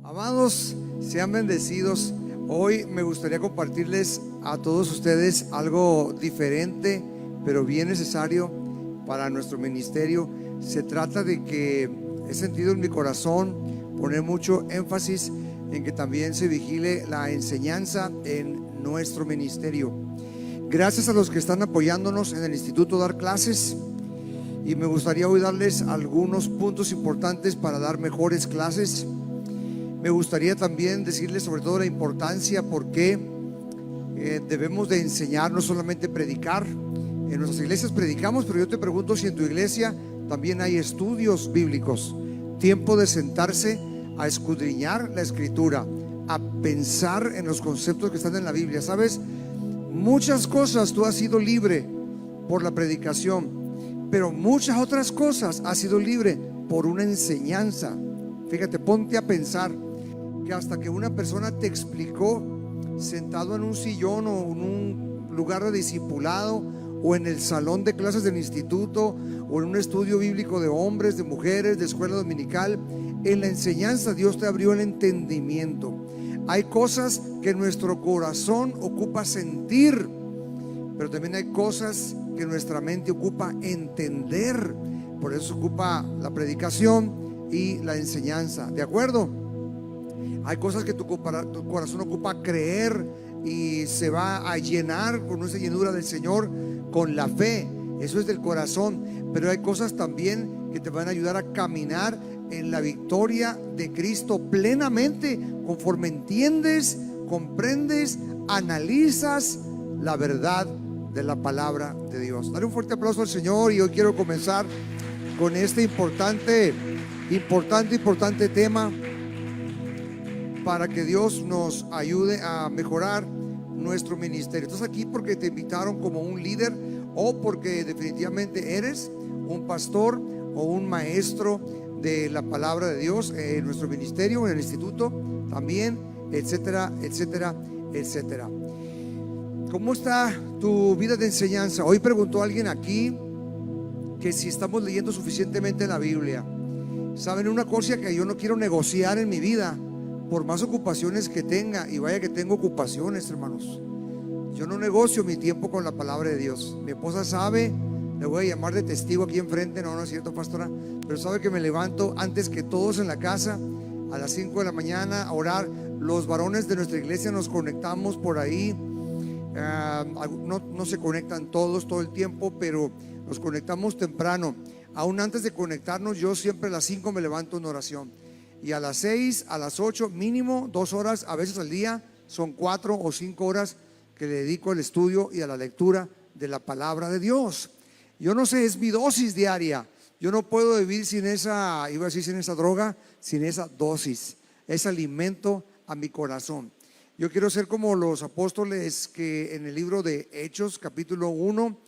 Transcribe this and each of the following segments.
Amados, sean bendecidos. Hoy me gustaría compartirles a todos ustedes algo diferente, pero bien necesario para nuestro ministerio. Se trata de que he sentido en mi corazón poner mucho énfasis en que también se vigile la enseñanza en nuestro ministerio. Gracias a los que están apoyándonos en el Instituto Dar Clases, y me gustaría hoy darles algunos puntos importantes para dar mejores clases. Me gustaría también decirles sobre todo la importancia por qué debemos de enseñar, no solamente predicar. En nuestras iglesias predicamos, pero yo te pregunto si en tu iglesia también hay estudios bíblicos, tiempo de sentarse a escudriñar la escritura, a pensar en los conceptos que están en la Biblia. ¿Sabes? Muchas cosas tú has sido libre por la predicación, pero muchas otras cosas has sido libre por una enseñanza. Fíjate, ponte a pensar que hasta que una persona te explicó sentado en un sillón o en un lugar de discipulado o en el salón de clases del instituto o en un estudio bíblico de hombres, de mujeres, de escuela dominical, en la enseñanza Dios te abrió el entendimiento. Hay cosas que nuestro corazón ocupa sentir, pero también hay cosas que nuestra mente ocupa entender. Por eso ocupa la predicación y la enseñanza, ¿de acuerdo? Hay cosas que tu corazón ocupa creer y se va a llenar con esa llenura del Señor, con la fe. Eso es del corazón. Pero hay cosas también que te van a ayudar a caminar en la victoria de Cristo plenamente, conforme entiendes, comprendes, analizas la verdad de la palabra de Dios. Dale un fuerte aplauso al Señor. Y hoy quiero comenzar con este importante tema, para que Dios nos ayude a mejorar nuestro ministerio. Estás aquí porque te invitaron como un líder, o porque definitivamente eres un pastor o un maestro de la palabra de Dios en nuestro ministerio, en el instituto también, etcétera, etcétera, etcétera. ¿Cómo está tu vida de enseñanza? Hoy preguntó alguien aquí que si estamos leyendo suficientemente la Biblia. ¿Saben una cosa que yo no quiero negociar en mi vida? Por más ocupaciones que tenga, y vaya que tengo ocupaciones, hermanos, yo no negocio mi tiempo con la palabra de Dios. Mi esposa sabe, le voy a llamar de testigo aquí enfrente, no es cierto, pastora, pero sabe que me levanto antes que todos en la casa a las 5 de la mañana a orar. Los varones de nuestra iglesia nos conectamos por ahí, no se conectan todos todo el tiempo, pero nos conectamos temprano. Aún antes de conectarnos, yo siempre a las 5 me levanto en oración, y a las 6, a las 8, mínimo 2 horas, a veces al día, son 4 o 5 horas que le dedico al estudio y a la lectura de la palabra de Dios. Yo no sé, es mi dosis diaria. Yo no puedo vivir sin esa, iba a decir sin esa droga, sin esa dosis, ese alimento a mi corazón. Yo quiero ser como los apóstoles que en el libro de Hechos, capítulo 1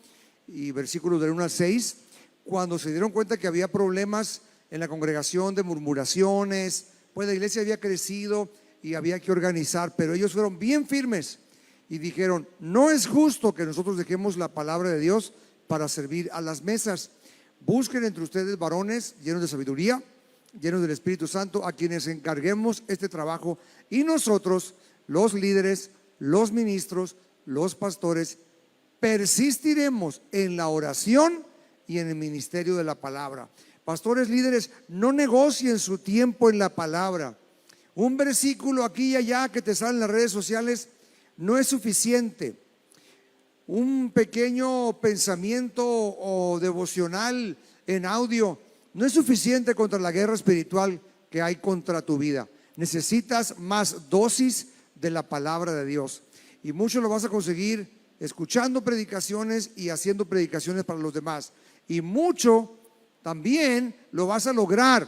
y versículos del 1 al 6, cuando se dieron cuenta que había problemas en la congregación de murmuraciones, pues la iglesia había crecido y había que organizar, pero ellos fueron bien firmes y dijeron: no es justo que nosotros dejemos la palabra de Dios para servir a las mesas. Busquen entre ustedes varones llenos de sabiduría, llenos del Espíritu Santo, a quienes encarguemos este trabajo, y nosotros, los líderes, los ministros, los pastores, persistiremos en la oración y en el ministerio de la palabra. Pastores, líderes, no negocien su tiempo en la palabra. Un versículo aquí y allá que te sale en las redes sociales no es suficiente. Un pequeño pensamiento o devocional en audio no es suficiente contra la guerra espiritual que hay contra tu vida. Necesitas más dosis de la palabra de Dios, y mucho lo vas a conseguir escuchando predicaciones y haciendo predicaciones para los demás, y mucho también lo vas a lograr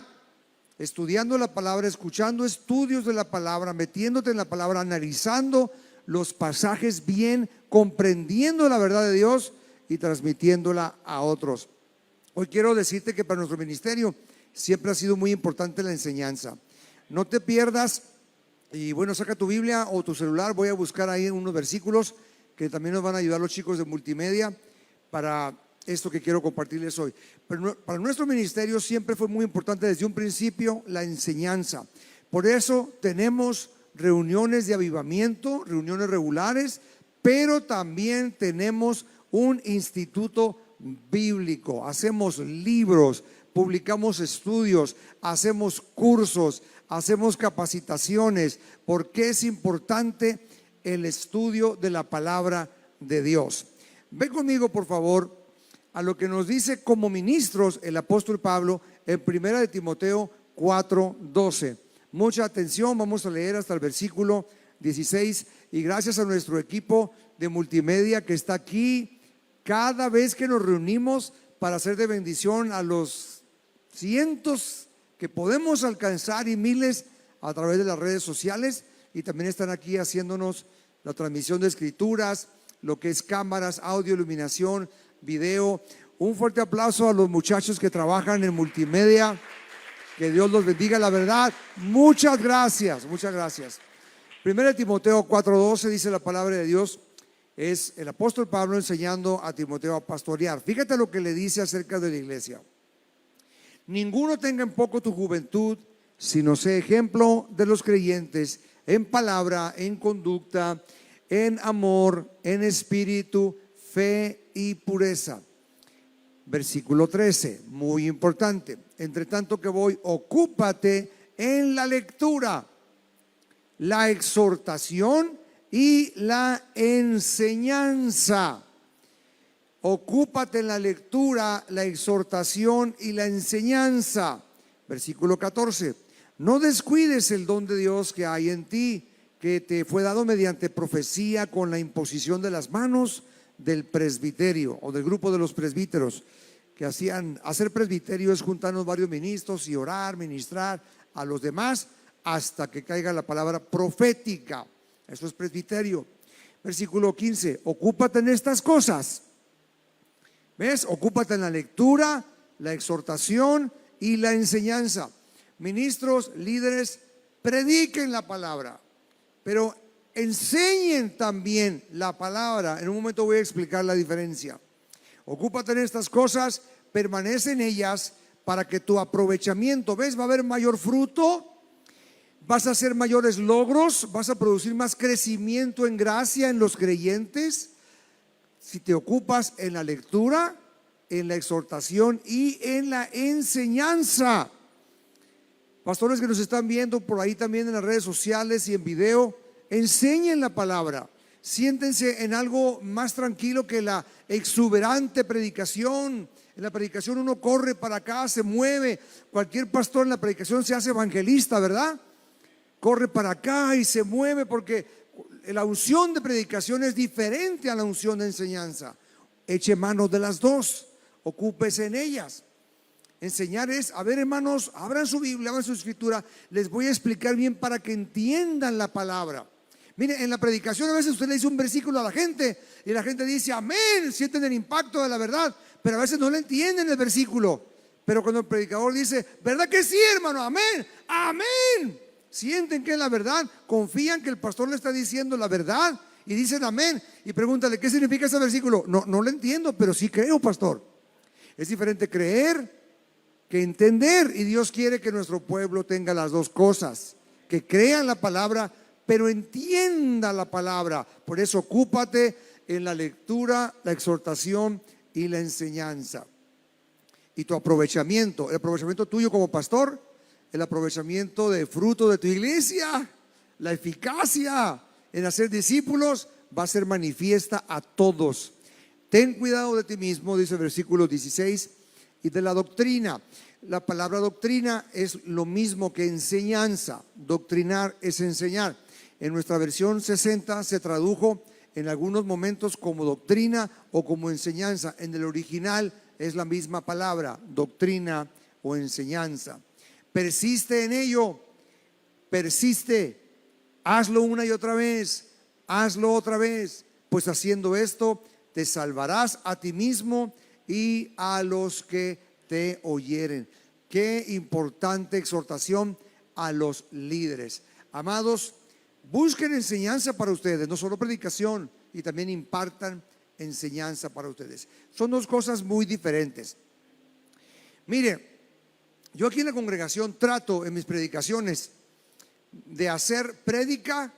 estudiando la palabra, escuchando estudios de la palabra, metiéndote en la palabra, analizando los pasajes bien, comprendiendo la verdad de Dios y transmitiéndola a otros. Hoy quiero decirte que para nuestro ministerio siempre ha sido muy importante la enseñanza. No te pierdas, y bueno, saca tu Biblia o tu celular, voy a buscar ahí unos versículos que también nos van a ayudar los chicos de multimedia para esto que quiero compartirles hoy. Pero para nuestro ministerio siempre fue muy importante desde un principio la enseñanza. Por eso tenemos reuniones de avivamiento, reuniones regulares, pero también tenemos un instituto bíblico. Hacemos libros, publicamos estudios, hacemos cursos, hacemos capacitaciones, porque es importante el estudio de la palabra de Dios. Ve conmigo, por favor, a lo que nos dice como ministros el apóstol Pablo en 1 de Timoteo 4:12. Mucha atención, vamos a leer hasta el versículo 16. Y gracias a nuestro equipo de multimedia que está aquí cada vez que nos reunimos para hacer de bendición a los cientos que podemos alcanzar y miles a través de las redes sociales, y también están aquí haciéndonos la transmisión de escrituras, lo que es cámaras, audio, iluminación, video. Un fuerte aplauso a los muchachos que trabajan en multimedia. Que Dios los bendiga, la verdad. Muchas gracias, muchas gracias. 1 Timoteo 4:12 dice la palabra de Dios. Es el apóstol Pablo enseñando a Timoteo a pastorear. Fíjate lo que le dice acerca de la iglesia. Ninguno tenga en poco tu juventud, sino sé ejemplo de los creyentes en palabra, en conducta, en amor, en espíritu, fe y pureza. Versículo 13, muy importante. Entre tanto que voy, ocúpate en la lectura, la exhortación y la enseñanza. Ocúpate en la lectura, la exhortación y la enseñanza. Versículo 14, no descuides el don de Dios que hay en ti, que te fue dado mediante profecía con la imposición de las manos del presbiterio o del grupo de los presbíteros. Que hacer presbiterio es juntarnos varios ministros y orar, ministrar a los demás hasta que caiga la palabra profética. Eso es presbiterio. Versículo 15, ocúpate en estas cosas. ¿Ves? Ocúpate en la lectura, la exhortación y la enseñanza. Ministros, líderes, prediquen la palabra, pero enseñen también la palabra. En un momento voy a explicar la diferencia. Ocúpate en estas cosas, permanece en ellas para que tu aprovechamiento, ¿ves? Va a haber mayor fruto, vas a hacer mayores logros, vas a producir más crecimiento en gracia en los creyentes si te ocupas en la lectura, en la exhortación y en la enseñanza. Pastores que nos están viendo por ahí también en las redes sociales y en video, enseñen la palabra. Siéntense en algo más tranquilo que la exuberante predicación. En la predicación uno corre para acá, se mueve. Cualquier pastor en la predicación se hace evangelista, ¿verdad? Corre para acá y se mueve porque la unción de predicación es diferente a la unción de enseñanza. Eche mano de las dos, ocúpese en ellas. Enseñar es, a ver, hermanos, abran su Biblia, abran su escritura. Les voy a explicar bien para que entiendan la palabra. Mire, en la predicación a veces usted le dice un versículo a la gente y la gente dice amén, sienten el impacto de la verdad, pero a veces no le entienden el versículo. Pero cuando el predicador dice, ¿verdad que sí, hermano? Amén, amén. Sienten que es la verdad, confían que el pastor le está diciendo la verdad y dicen amén. Y pregúntale, ¿qué significa ese versículo? No lo entiendo, pero sí creo, pastor. Es diferente creer que entender, y Dios quiere que nuestro pueblo tenga las dos cosas, que crean la palabra pero entienda la palabra. Por eso ocúpate en la lectura, la exhortación y la enseñanza. Y tu aprovechamiento, el aprovechamiento tuyo como pastor, el aprovechamiento de fruto de tu iglesia, la eficacia en hacer discípulos va a ser manifiesta a todos. Ten cuidado de ti mismo, dice el versículo 16, y de la doctrina. La palabra doctrina es lo mismo que enseñanza. Doctrinar es enseñar. En nuestra versión 60 se tradujo en algunos momentos como doctrina o como enseñanza. En el original es la misma palabra, doctrina o enseñanza. Persiste en ello, persiste, hazlo una y otra vez, hazlo otra vez, pues haciendo esto te salvarás a ti mismo y a los que te oyeren. Qué importante exhortación a los líderes. Amados, busquen enseñanza para ustedes, no solo predicación, y también impartan enseñanza para ustedes. Son dos cosas muy diferentes. Mire, yo aquí en la congregación trato en mis predicaciones de hacer prédica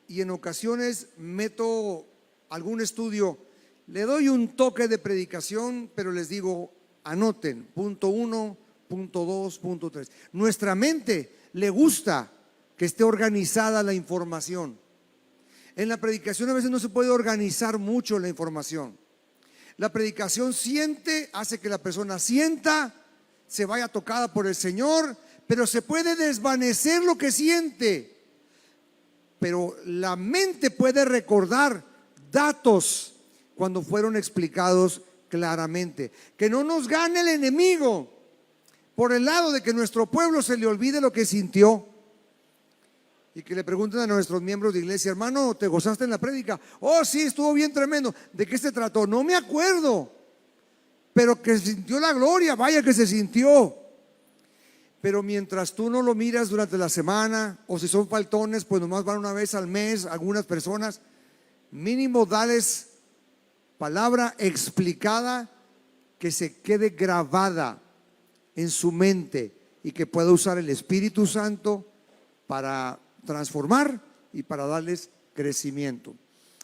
y en ocasiones meto algún estudio, le doy un toque de predicación, pero les digo, anoten, punto 1, punto 2, punto 3. Nuestra mente le gusta que esté organizada la información. En la predicación a veces no se puede organizar mucho la información. La predicación hace que la persona sienta, se vaya tocada por el Señor, pero se puede desvanecer lo que siente. Pero la mente puede recordar datos cuando fueron explicados claramente. Que no nos gane el enemigo por el lado de que nuestro pueblo se le olvide lo que sintió. Y que le pregunten a nuestros miembros de iglesia: hermano, ¿te gozaste en la prédica? Oh, sí, estuvo bien tremendo. ¿De qué se trató? No me acuerdo, pero que sintió la gloria, vaya que se sintió. Pero mientras tú no lo miras durante la semana, o si son faltones, pues nomás van una vez al mes, algunas personas, mínimo dales palabra explicada que se quede grabada en su mente y que pueda usar el Espíritu Santo para transformar y para darles crecimiento.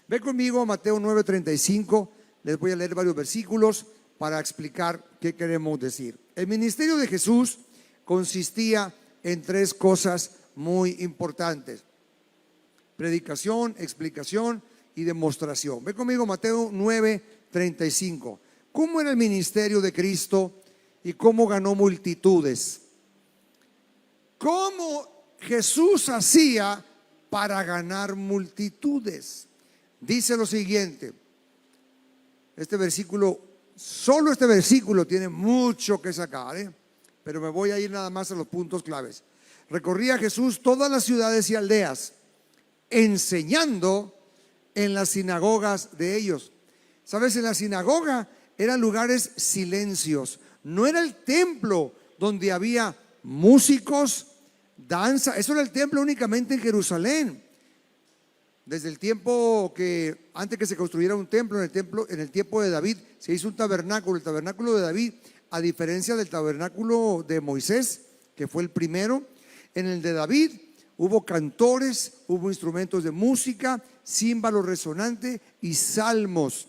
Ve conmigo a Mateo 9:35. Les voy a leer varios versículos para explicar qué queremos decir. El ministerio de Jesús consistía en tres cosas muy importantes: predicación, explicación y demostración. Ve conmigo Mateo 9:35. ¿Cómo era el ministerio de Cristo y cómo ganó multitudes? ¿Cómo Jesús hacía para ganar multitudes? Dice lo siguiente. Solo este versículo tiene mucho que sacar, pero me voy a ir nada más a los puntos claves. Recorría Jesús todas las ciudades y aldeas, enseñando en las sinagogas de ellos. Sabes, en la sinagoga eran lugares silencios. No era el templo donde había músicos, danza. Eso era el templo únicamente en Jerusalén. Desde el tiempo que antes que se construyera un templo, en el tiempo de David se hizo un tabernáculo. El tabernáculo de David, a diferencia del tabernáculo de Moisés, que fue el primero, en el de David hubo cantores, hubo instrumentos de música, címbalo resonante y salmos.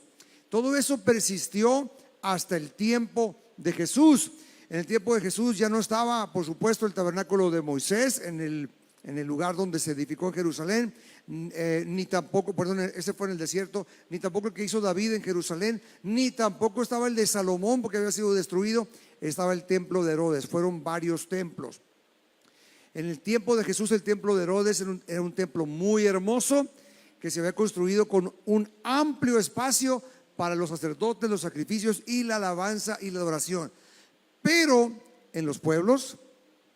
Todo eso persistió hasta el tiempo de Jesús. En el tiempo de Jesús ya no estaba, por supuesto, el tabernáculo de Moisés en el lugar donde se edificó en Jerusalén, ni tampoco, perdón, ese fue en el desierto, ni tampoco el que hizo David en Jerusalén, ni tampoco estaba el de Salomón porque había sido destruido. Estaba el templo de Herodes. Fueron varios templos. En el tiempo de Jesús, el templo de Herodes era un templo muy hermoso que se había construido con un amplio espacio para los sacerdotes, los sacrificios y la alabanza y la adoración. Pero en los pueblos,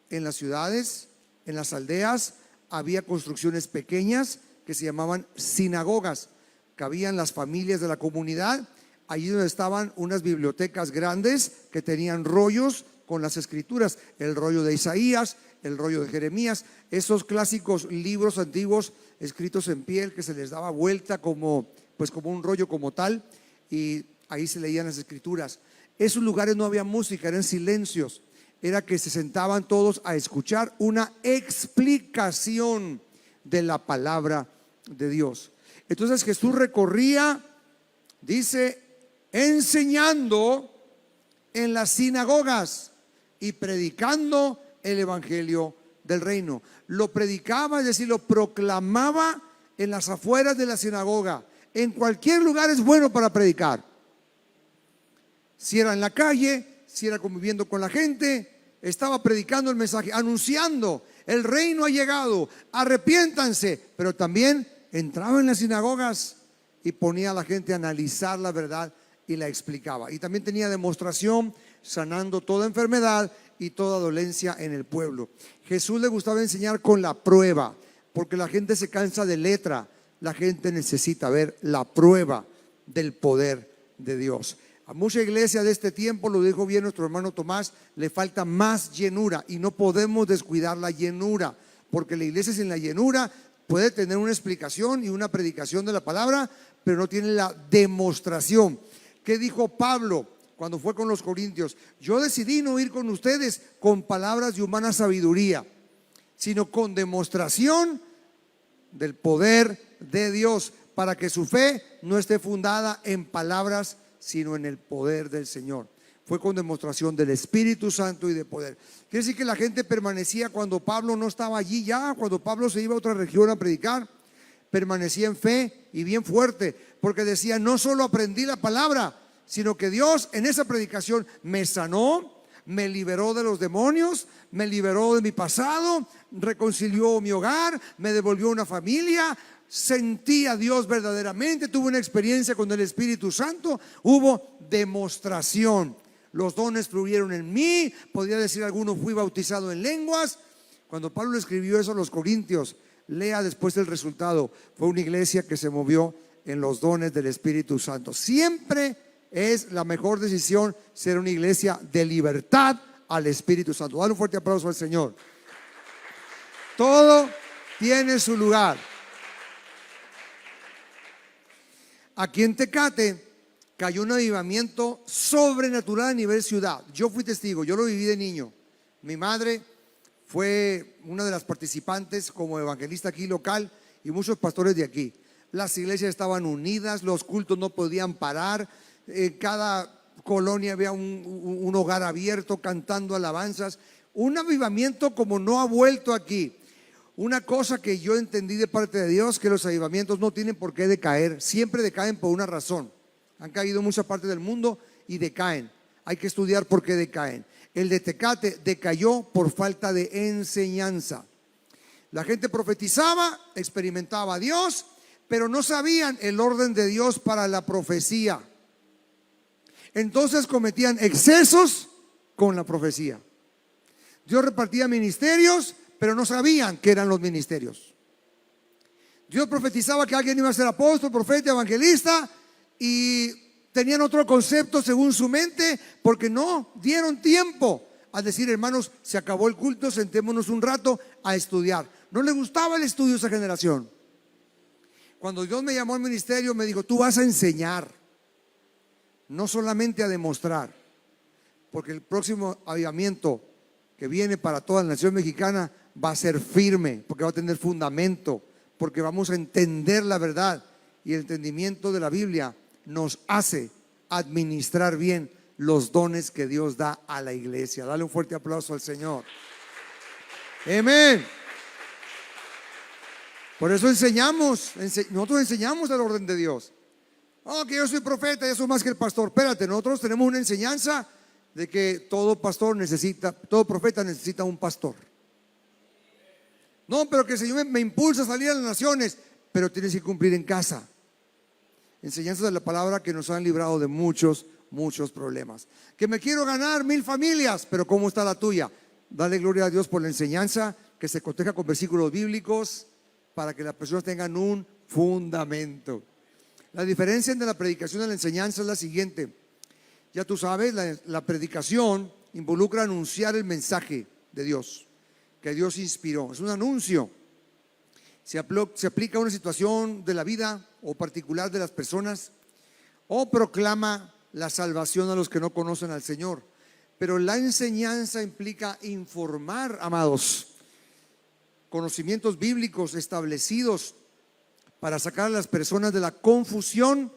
en las ciudades, en las aldeas, había construcciones pequeñas que se llamaban sinagogas. Cabían las familias de la comunidad. Allí donde estaban unas bibliotecas grandes que tenían rollos con las escrituras, el rollo de Isaías, el rollo de Jeremías, esos clásicos libros antiguos escritos en piel que se les daba vuelta como un rollo como tal, y ahí se leían las escrituras. Esos lugares no había música, eran silencios. Era que se sentaban todos a escuchar una explicación de la palabra de Dios. Entonces Jesús recorría, dice, enseñando en las sinagogas y predicando el evangelio del reino. Lo predicaba, es decir, lo proclamaba en las afueras de la sinagoga. En cualquier lugar es bueno para predicar. Si era en la calle, si era conviviendo con la gente, estaba predicando el mensaje, anunciando: el reino ha llegado, arrepiéntanse. Pero también entraba en las sinagogas y ponía a la gente a analizar la verdad y la explicaba. Y también tenía demostración, sanando toda enfermedad y toda dolencia en el pueblo. Jesús le gustaba enseñar con la prueba, porque la gente se cansa de letra. La gente necesita ver la prueba del poder de Dios. A mucha iglesia de este tiempo, lo dijo bien nuestro hermano Tomás, le falta más llenura, y no podemos descuidar la llenura, porque la iglesia sin la llenura puede tener una explicación y una predicación de la palabra, pero no tiene la demostración. ¿Qué dijo Pablo cuando fue con los corintios? Yo decidí no ir con ustedes con palabras de humana sabiduría, sino con demostración del poder de Dios, para que su fe no esté fundada en palabras, sino en el poder del Señor. Fue con demostración del Espíritu Santo y de poder. Quiere decir que la gente permanecía cuando Pablo no estaba allí ya, cuando Pablo se iba a otra región a predicar, permanecía en fe y bien fuerte, porque decía: no solo aprendí la palabra, sino que Dios en esa predicación me sanó, me liberó de los demonios, me liberó de mi pasado, reconcilió mi hogar, me devolvió una familia. Sentí a Dios verdaderamente, tuve una experiencia con el Espíritu Santo, hubo demostración. Los dones fluyeron en mí, podría decir alguno, fui bautizado en lenguas. Cuando Pablo escribió eso a los Corintios, lea después el resultado. Fue una iglesia que se movió en los dones del Espíritu Santo. Siempre es la mejor decisión ser una iglesia de libertad al Espíritu Santo. Dale un fuerte aplauso al Señor. Todo tiene su lugar. Aquí en Tecate cayó un avivamiento sobrenatural a nivel ciudad. Yo fui testigo, yo lo viví de niño. Mi madre fue una de las participantes como evangelista aquí local, y muchos pastores de aquí. Las iglesias estaban unidas, los cultos no podían parar. En cada colonia había un hogar abierto cantando alabanzas. Un avivamiento como no ha vuelto aquí. Una cosa que yo entendí de parte de Dios, que los avivamientos no tienen por qué decaer, siempre decaen por una razón. Han caído en mucha parte del mundo y decaen. Hay que estudiar por qué decaen. El de Tecate decayó por falta de enseñanza. La gente profetizaba, experimentaba a Dios, pero no sabían el orden de Dios para la profecía. Entonces cometían excesos con la profecía. Dios repartía ministerios, pero no sabían qué eran los ministerios. Dios profetizaba que alguien iba a ser apóstol, profeta, evangelista, y tenían otro concepto según su mente, porque no dieron tiempo a decir: hermanos, se acabó el culto, sentémonos un rato a estudiar. No le gustaba el estudio a esa generación. Cuando Dios me llamó al ministerio, me dijo: tú vas a enseñar, no solamente a demostrar, porque el próximo avivamiento que viene para toda la nación mexicana va a ser firme, porque va a tener fundamento, porque vamos a entender la verdad, y el entendimiento de la Biblia nos hace administrar bien los dones que Dios da a la iglesia. Dale un fuerte aplauso al Señor. Amén. Por eso nosotros enseñamos el orden de Dios. Oh, que yo soy profeta, yo soy más que el pastor. Espérate, nosotros tenemos una enseñanza de que todo profeta necesita un pastor. No, pero que el Señor me impulsa a salir a las naciones, pero tienes que cumplir en casa. Enseñanzas de la palabra que nos han librado de muchos problemas. Que me quiero ganar 1000 familias, pero ¿cómo está la tuya? Dale gloria a Dios por la enseñanza que se coteja con versículos bíblicos para que las personas tengan un fundamento. La diferencia entre la predicación y la enseñanza es la siguiente. Ya tú sabes, la predicación involucra anunciar el mensaje de Dios, que Dios inspiró. Es un anuncio. Se aplica a una situación de la vida o particular de las personas, o proclama la salvación a los que no conocen al Señor. Pero la enseñanza implica informar, amados, conocimientos bíblicos establecidos para sacar a las personas de la confusión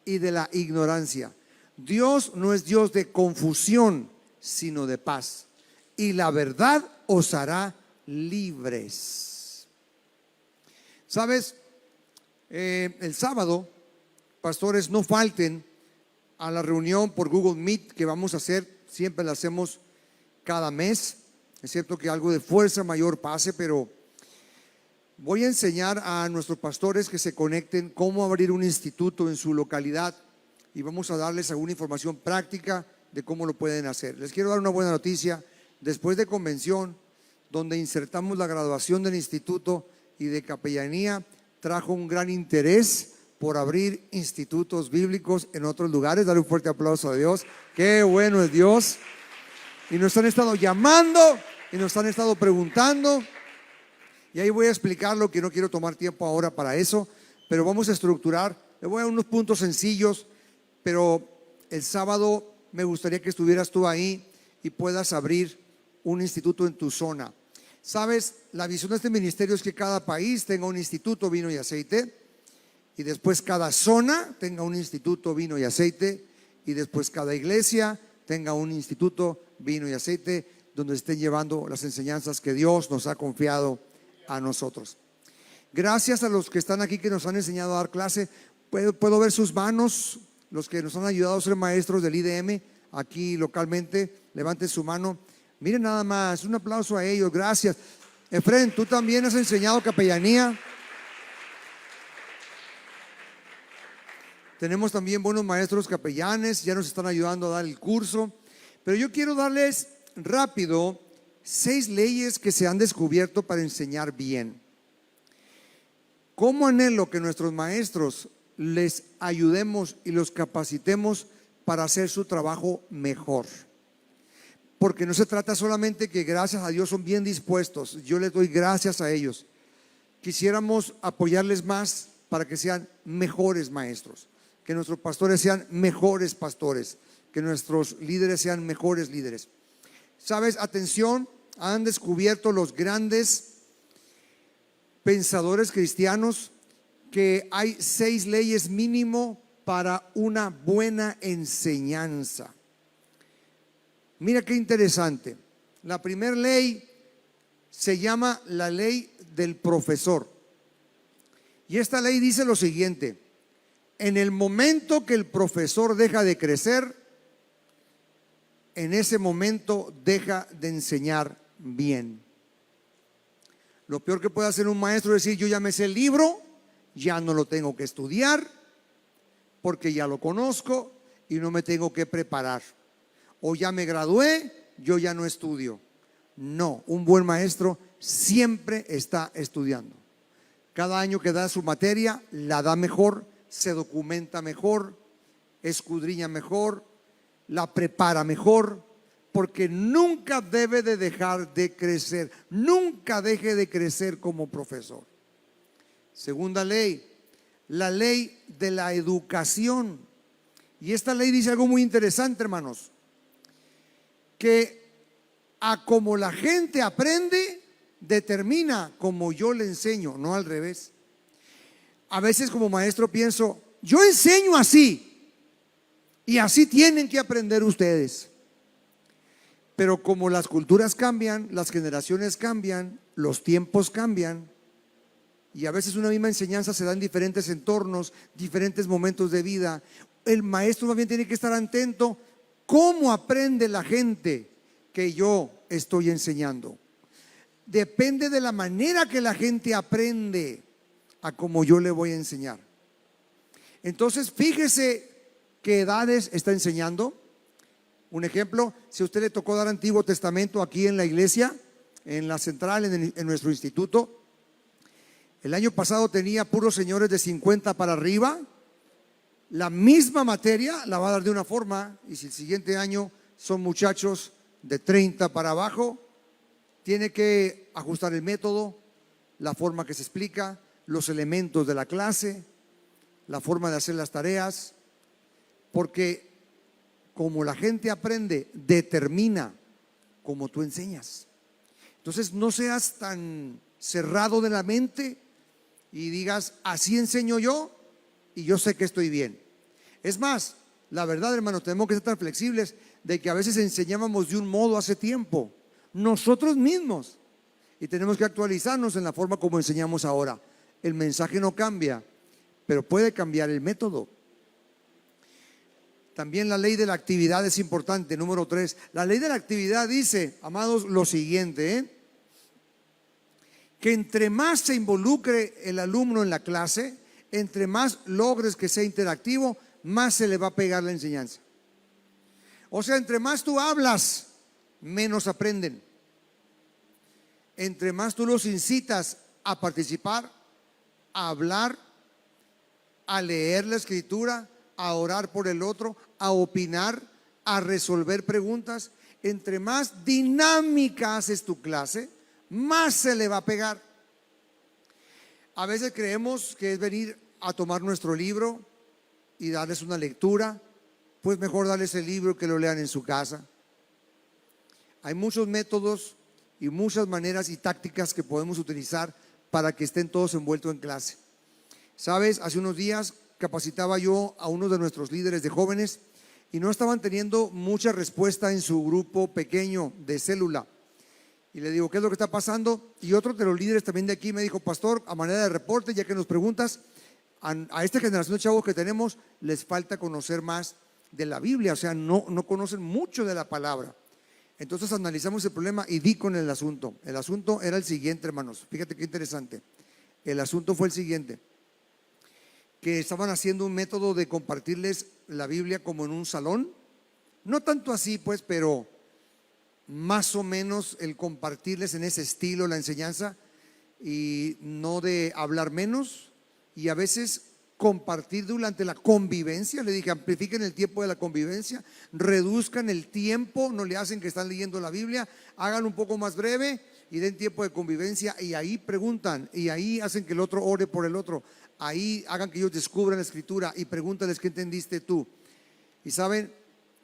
y de la ignorancia. Dios no es Dios de confusión, sino de paz. Y la verdad os hará libres. ¿Sabes? El sábado, pastores, no falten a la reunión por Google Meet que vamos a hacer. Siempre la hacemos cada mes. Es cierto que algo de fuerza mayor pase, pero voy a enseñar a nuestros pastores que se conecten cómo abrir un instituto en su localidad, y vamos a darles alguna información práctica de cómo lo pueden hacer. Les quiero dar una buena noticia. Después de convención, donde insertamos la graduación del instituto y de capellanía, trajo un gran interés por abrir institutos bíblicos en otros lugares. Dale un fuerte aplauso a Dios. Qué bueno es Dios. Y nos han estado llamando y nos han estado preguntando, y ahí voy a explicarlo, que no quiero tomar tiempo ahora para eso, pero vamos a estructurar. Le voy a dar unos puntos sencillos, pero el sábado me gustaría que estuvieras tú ahí y puedas abrir un instituto en tu zona. Sabes, la visión de este ministerio es que cada país tenga un instituto vino y aceite, y después cada zona tenga un instituto vino y aceite, y después cada iglesia tenga un instituto vino y aceite, donde estén llevando las enseñanzas que Dios nos ha confiado a nosotros. Gracias a los que están aquí, que nos han enseñado a dar clase. Puedo ver sus manos, los que nos han ayudado a ser maestros del IDM aquí localmente. Levanten su mano. Miren nada más, un aplauso a ellos, gracias. Efren, tú también has enseñado capellanía. Tenemos también buenos maestros capellanes, ya nos están ayudando a dar el curso. Pero yo quiero darles rápido 6 leyes que se han descubierto para enseñar bien. ¿Cómo anhelo que nuestros maestros les ayudemos y los capacitemos para hacer su trabajo mejor? Porque no se trata solamente que, gracias a Dios, son bien dispuestos, yo les doy gracias a ellos. Quisiéramos apoyarles más para que sean mejores maestros, que nuestros pastores sean mejores pastores, que nuestros líderes sean mejores líderes. Sabes, atención, han descubierto los grandes pensadores cristianos que hay 6 leyes mínimo para una buena enseñanza. Mira qué interesante. La primera ley se llama la ley del profesor. Y esta ley dice lo siguiente: en el momento que el profesor deja de crecer, en ese momento deja de enseñar bien. Lo peor que puede hacer un maestro es decir: yo ya me sé el libro, ya no lo tengo que estudiar, porque ya lo conozco y no me tengo que preparar. O ya me gradué, yo ya no estudio. No, un buen maestro siempre está estudiando. Cada año que da su materia, la da mejor, se documenta mejor, escudriña mejor, la prepara mejor, porque nunca debe de dejar de crecer. Nunca deje de crecer como profesor. Segunda ley, la ley de la educación. Y esta ley dice algo muy interesante, hermanos, que a como la gente aprende, determina como yo le enseño, no al revés. A veces como maestro pienso: yo enseño así, y así tienen que aprender ustedes. Pero como las culturas cambian, las generaciones cambian, los tiempos cambian, y a veces una misma enseñanza se da en diferentes entornos, diferentes momentos de vida, el maestro también tiene que estar atento. ¿Cómo aprende la gente que yo estoy enseñando? Depende de la manera que la gente aprende a cómo yo le voy a enseñar. Entonces, fíjese qué edades está enseñando. Un ejemplo: si a usted le tocó dar Antiguo Testamento aquí en la iglesia, en la central, en nuestro instituto, el año pasado tenía puros señores de 50 para arriba. La misma materia la va a dar de una forma, y si el siguiente año son muchachos de 30 para abajo, tiene que ajustar el método, la forma que se explica, los elementos de la clase, la forma de hacer las tareas, porque como la gente aprende, determina como tú enseñas. Entonces, no seas tan cerrado de la mente y digas: así enseño yo y yo sé que estoy bien. Es más, la verdad, hermanos, tenemos que ser tan flexibles de que a veces enseñábamos de un modo hace tiempo, nosotros mismos, y tenemos que actualizarnos en la forma como enseñamos ahora. El mensaje no cambia, pero puede cambiar el método. También la ley de la actividad es importante. Número 3, la ley de la actividad dice, amados, lo siguiente, que entre más se involucre el alumno en la clase, entre más logres que sea interactivo, más se le va a pegar la enseñanza. O sea, entre más tú hablas, menos aprenden. Entre más tú los incitas a participar, a hablar, a leer la escritura, a orar por el otro, a opinar, a resolver preguntas, entre más dinámica haces tu clase, más se le va a pegar. A veces creemos que es venir a tomar nuestro libro y darles una lectura. Pues mejor darles el libro que lo lean en su casa. Hay muchos métodos y muchas maneras y tácticas que podemos utilizar para que estén todos envueltos en clase. Sabes, hace unos días capacitaba yo a uno de nuestros líderes de jóvenes y no estaban teniendo mucha respuesta en su grupo pequeño de célula. Y le digo, ¿qué es lo que está pasando? Y otro de los líderes también de aquí me dijo, pastor, a manera de reporte, ya que nos preguntas, a esta generación de chavos que tenemos les falta conocer más de la Biblia, o sea, no conocen mucho de la palabra. Entonces analizamos el problema y di con el asunto. El asunto era el siguiente, hermanos, fíjate qué interesante. El asunto fue el siguiente, que estaban haciendo un método de compartirles la Biblia como en un salón, no tanto así pues, pero más o menos el compartirles en ese estilo la enseñanza, y no de hablar menos, y a veces compartir durante la convivencia. Le dije, amplifiquen el tiempo de la convivencia, reduzcan el tiempo, no le hacen que están leyendo la Biblia, hagan un poco más breve y den tiempo de convivencia, y ahí preguntan, y ahí hacen que el otro ore por el otro, ahí hagan que ellos descubran la escritura y pregúntales qué entendiste tú. Y saben,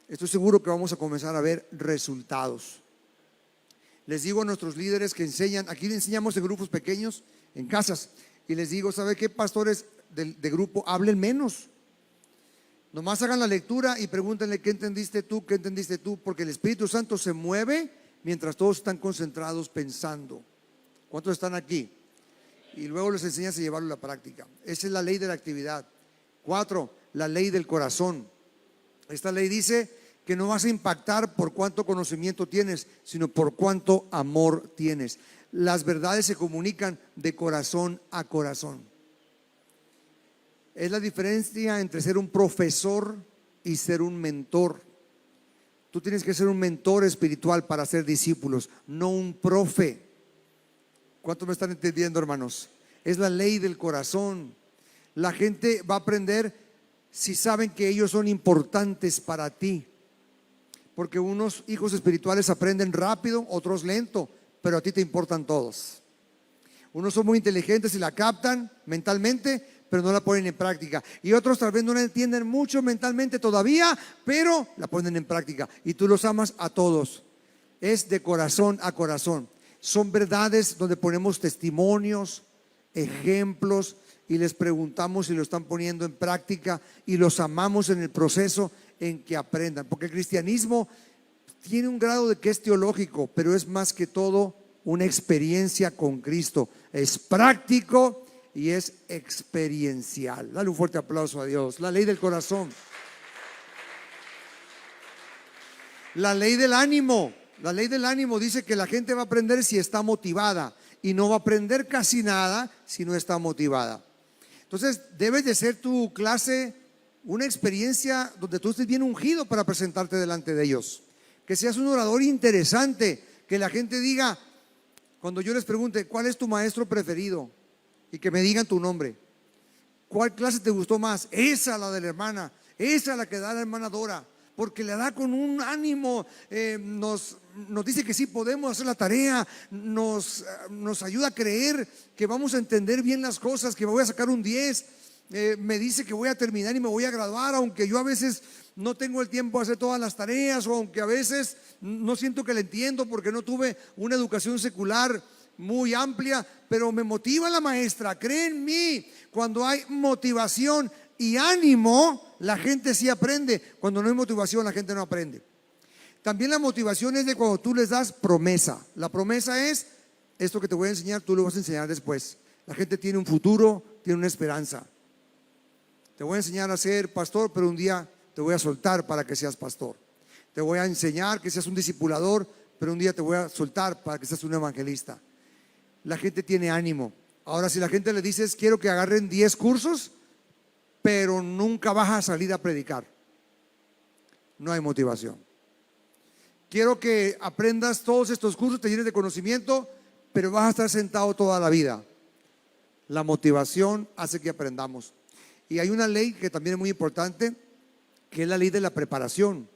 estoy seguro que vamos a comenzar a ver resultados. Les digo a nuestros líderes que enseñan, aquí le enseñamos en grupos pequeños, en casas, y les digo, ¿sabe qué, pastores de grupo? Hablen menos, nomás hagan la lectura y pregúntenle qué entendiste tú, porque el Espíritu Santo se mueve mientras todos están concentrados pensando. ¿Cuántos están aquí? Y luego les enseñas a llevarlo a la práctica. Esa es la ley de la actividad. 4, la ley del corazón. Esta ley dice que no vas a impactar por cuánto conocimiento tienes, sino por cuánto amor tienes. Las verdades se comunican de corazón a corazón. Es la diferencia entre ser un profesor y ser un mentor. Tú tienes que ser un mentor espiritual para ser discípulos, no un profe. ¿Cuántos me están entendiendo, hermanos? Es la ley del corazón. La gente va a aprender si saben que ellos son importantes para ti, porque unos hijos espirituales aprenden rápido, otros lento, pero a ti te importan todos. Unos son muy inteligentes y la captan mentalmente, pero no la ponen en práctica, y otros tal vez no la entienden mucho mentalmente todavía, pero la ponen en práctica, y tú los amas a todos. Es de corazón a corazón. Son verdades donde ponemos testimonios, ejemplos, y les preguntamos si lo están poniendo en práctica, y los amamos en el proceso en que aprendan, porque el cristianismo tiene un grado de que es teológico, pero es más que todo una experiencia con Cristo. Es práctico y es experiencial. Dale un fuerte aplauso a Dios. La ley del corazón. La ley del ánimo. La ley del ánimo dice que la gente va a aprender si está motivada, y no va a aprender casi nada si no está motivada. Entonces debes de ser tu clase una experiencia donde tú estés bien ungido para presentarte delante de ellos, que seas un orador interesante, que la gente diga, cuando yo les pregunte ¿cuál es tu maestro preferido?, y que me digan tu nombre. ¿Cuál clase te gustó más? Esa, la de la hermana, esa la que da la hermana Dora, porque le da con un ánimo, nos dice que sí podemos hacer la tarea, nos ayuda a creer que vamos a entender bien las cosas, que me voy a sacar un 10, me dice que voy a terminar y me voy a graduar, aunque yo a veces no tengo el tiempo de hacer todas las tareas, o aunque a veces no siento que le entiendo porque no tuve una educación secular muy amplia, pero me motiva la maestra. Cree en mí. Cuando hay motivación y ánimo, la gente sí aprende. Cuando no hay motivación, la gente no aprende. También la motivación es de cuando tú les das promesa. La promesa es, esto que te voy a enseñar, tú lo vas a enseñar después. La gente tiene un futuro, tiene una esperanza. Te voy a enseñar a ser pastor, pero un día te voy a soltar para que seas pastor. Te voy a enseñar que seas un discipulador, pero un día te voy a soltar para que seas un evangelista. La gente tiene ánimo. Ahora, si la gente le dices, quiero que agarren 10 cursos, pero nunca vas a salir a predicar, no hay motivación. Quiero que aprendas todos estos cursos, te llenes de conocimiento, pero vas a estar sentado toda la vida. La motivación hace que aprendamos. Y hay una ley que también es muy importante, que es la ley de la preparación.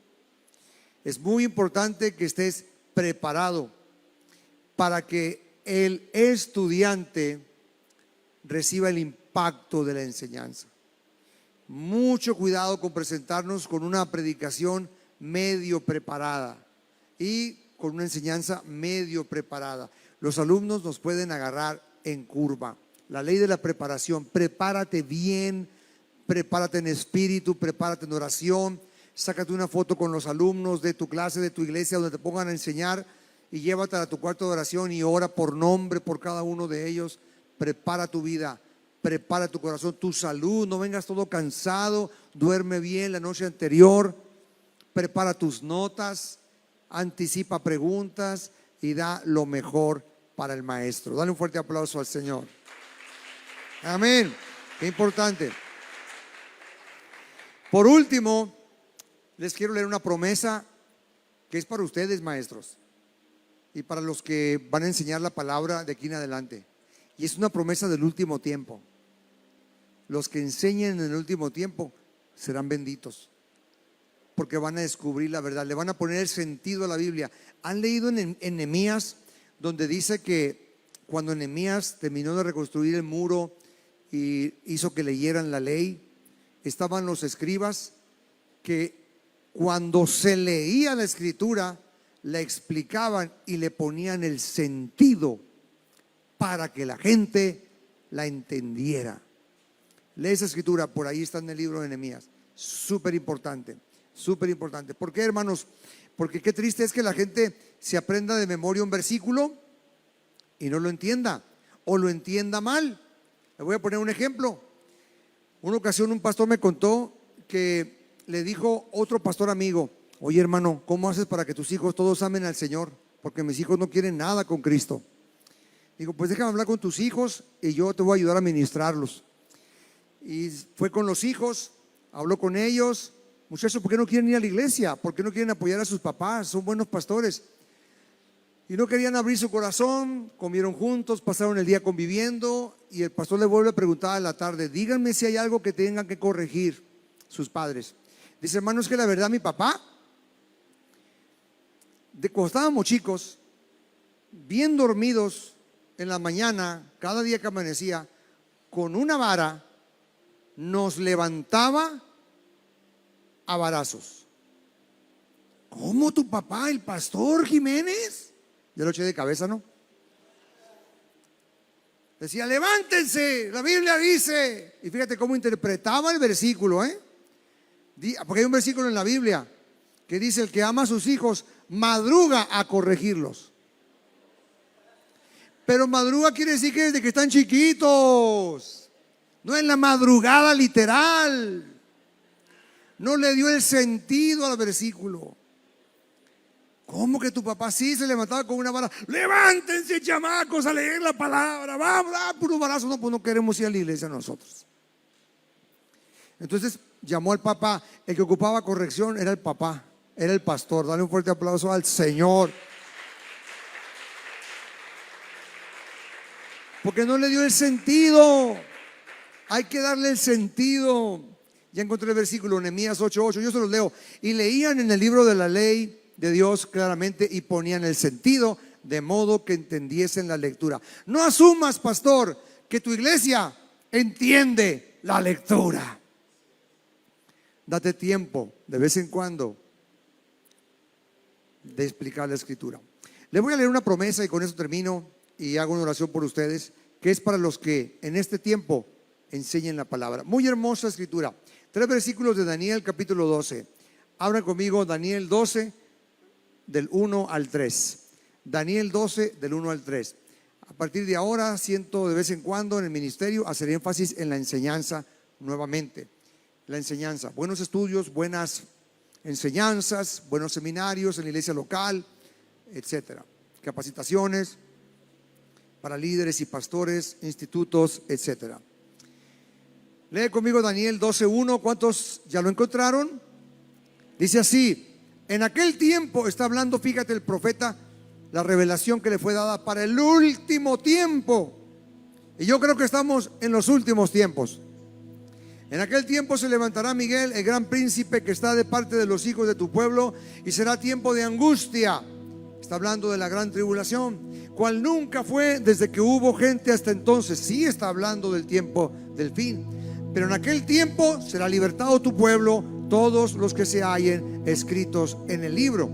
Es muy importante que estés preparado para que el estudiante reciba el impacto de la enseñanza. Mucho cuidado con presentarnos con una predicación medio preparada y con una enseñanza medio preparada. Los alumnos nos pueden agarrar en curva. La ley de la preparación: prepárate bien, prepárate en espíritu, prepárate en oración. Sácate una foto con los alumnos de tu clase, de tu iglesia, donde te pongan a enseñar, y llévatela a tu cuarto de oración y ora por nombre por cada uno de ellos. Prepara tu vida, prepara tu corazón, tu salud. No vengas todo cansado. Duerme bien la noche anterior. Prepara tus notas, anticipa preguntas y da lo mejor para el maestro. Dale un fuerte aplauso al Señor. Amén. Qué importante. Por último, les quiero leer una promesa que es para ustedes, maestros, y para los que van a enseñar la palabra de aquí en adelante. Y es una promesa del último tiempo. Los que enseñen en el último tiempo serán benditos, porque van a descubrir la verdad, le van a poner sentido a la Biblia. ¿Han leído en Nehemías, donde dice que cuando Nehemías terminó de reconstruir el muro y hizo que leyeran la ley, estaban los escribas que cuando se leía la escritura la explicaban y le ponían el sentido para que la gente la entendiera? Lee esa escritura, por ahí está en el libro de Nehemías. Súper importante, súper importante. ¿Por qué, hermanos? Porque qué triste es que la gente se aprenda de memoria un versículo y no lo entienda, o lo entienda mal. Le voy a poner un ejemplo. Una ocasión un pastor me contó que le dijo otro pastor amigo: oye, hermano, ¿cómo haces para que tus hijos todos amen al Señor? Porque mis hijos no quieren nada con Cristo. Digo, pues déjame hablar con tus hijos y yo te voy a ayudar a ministrarlos. Y fue con los hijos, habló con ellos. Muchachos, ¿por qué no quieren ir a la iglesia? ¿Por qué no quieren apoyar a sus papás? Son buenos pastores. Y no querían abrir su corazón. Comieron juntos, pasaron el día conviviendo, y el pastor le vuelve a preguntar a la tarde: díganme si hay algo que tengan que corregir sus padres. Dice: hermano, es que la verdad, mi papá, cuando estábamos chicos, bien dormidos en la mañana, cada día que amanecía, con una vara nos levantaba a varazos. ¿Cómo tu papá, el pastor Jiménez? Ya lo eché de cabeza, ¿no? Decía: levántense, la Biblia dice. Y fíjate cómo interpretaba el versículo, porque hay un versículo en la Biblia que dice: el que ama a sus hijos madruga a corregirlos. Pero madruga quiere decir que desde que están chiquitos, no en la madrugada literal. No le dio el sentido al versículo. ¿Cómo que tu papá sí se levantaba con una vara? Levántense, chamacos, a leer la palabra. Vamos, puro balazo. No, pues no queremos ir a la iglesia nosotros. Entonces llamó al papá. El que ocupaba corrección era el papá, era el pastor. Dale un fuerte aplauso al Señor. Porque no le dio el sentido. Hay que darle el sentido. Ya encontré el versículo, Nehemías 8:8. Yo se los leo. Y leían en el libro de la ley de Dios claramente y ponían el sentido, de modo que entendiesen la lectura. No asumas, pastor, que tu iglesia entiende la lectura. Date tiempo de vez en cuando de explicar la escritura. Les voy a leer una promesa y con eso termino y hago una oración por ustedes, que es para los que en este tiempo enseñen la palabra. Muy hermosa escritura. 3 versículos de Daniel capítulo 12. Abran conmigo Daniel 12 del 1 al 3. Daniel 12 del 1 al 3. A partir de ahora, siento de vez en cuando en el ministerio hacer énfasis en la enseñanza nuevamente. La enseñanza, buenos estudios, buenas enseñanzas, buenos seminarios en la iglesia local, etcétera. Capacitaciones para líderes y pastores, institutos, etcétera. Lee conmigo Daniel 12:1. ¿Cuántos ya lo encontraron? Dice así: en aquel tiempo, está hablando, fíjate, el profeta, la revelación que le fue dada para el último tiempo. Y yo creo que estamos en los últimos tiempos. En aquel tiempo se levantará Miguel, el gran príncipe que está de parte de los hijos de tu pueblo, y será tiempo de angustia. Está hablando de la gran tribulación, cual nunca fue desde que hubo gente hasta entonces. Sí, está hablando del tiempo del fin. Pero en aquel tiempo será libertado tu pueblo, todos los que se hallen escritos en el libro.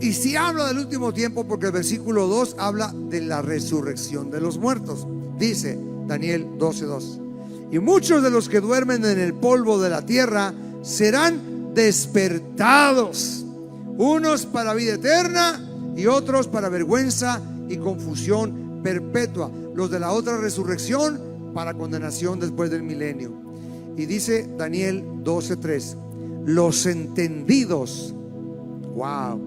Y si habla del último tiempo, porque el versículo 2 habla de la resurrección de los muertos. Dice Daniel 12:2: y muchos de los que duermen en el polvo de la tierra serán despertados, unos para vida eterna y otros para vergüenza y confusión perpetua. Los de la otra resurrección para condenación después del milenio. Y dice Daniel 12:3: los entendidos, wow,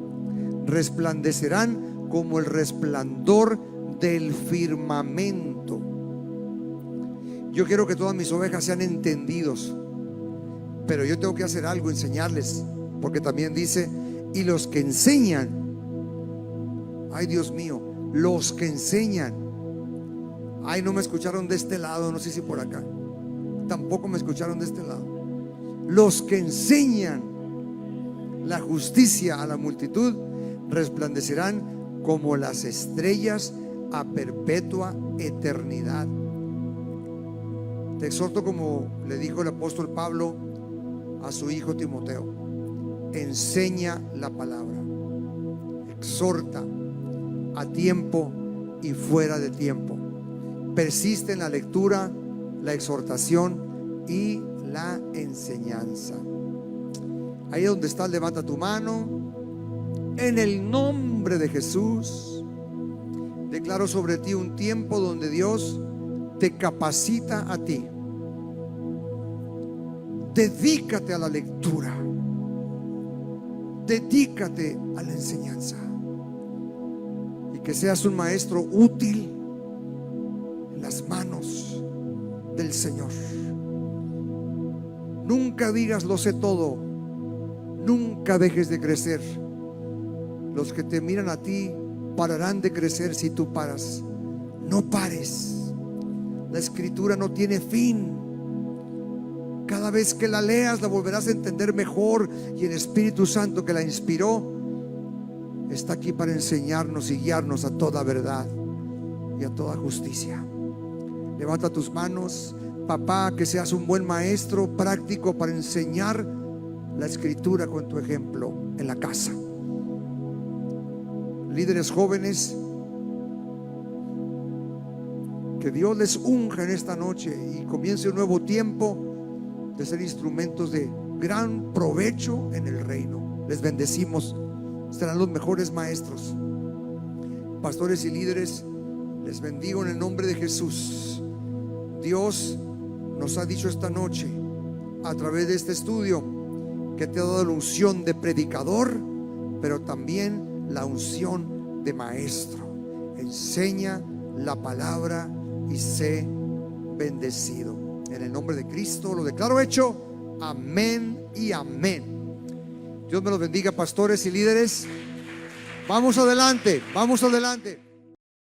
resplandecerán como el resplandor del firmamento. Yo quiero que todas mis ovejas sean entendidos, pero yo tengo que hacer algo, enseñarles, porque también dice: y los que enseñan, ay Dios mío, los que enseñan. Ay, no me escucharon de este lado, no sé si por acá, tampoco me escucharon de este lado. Los que enseñan la justicia a la multitud resplandecerán como las estrellas a perpetua eternidad. Te exhorto, como le dijo el apóstol Pablo a su hijo Timoteo: enseña la palabra, exhorta a tiempo y fuera de tiempo. Persiste en la lectura, la exhortación y la enseñanza. Ahí donde estás, levanta tu mano. En el nombre de Jesús, declaro sobre ti un tiempo donde Dios te capacita a ti. Dedícate a la lectura, dedícate a la enseñanza, y que seas un maestro útil en las manos del Señor. Nunca digas lo sé todo, nunca dejes de crecer. Los que te miran a ti pararán de crecer si tú paras. No pares. La escritura no tiene fin. Cada vez que la leas la volverás a entender mejor, y el Espíritu Santo que la inspiró está aquí para enseñarnos y guiarnos a toda verdad y a toda justicia. Levanta tus manos. Papá, que seas un buen maestro práctico para enseñar la escritura con tu ejemplo en la casa. Líderes jóvenes, que Dios les unja en esta noche y comience un nuevo tiempo de ser instrumentos de gran provecho en el reino. Les bendecimos, serán los mejores maestros. Pastores y líderes, les bendigo en el nombre de Jesús. Dios nos ha dicho esta noche, a través de este estudio, que te ha dado la unción de predicador, pero también la unción de maestro. Enseña la palabra y sé bendecido. En el nombre de Cristo lo declaro hecho. Amén y amén. Dios me los bendiga, pastores y líderes. Vamos adelante, vamos adelante.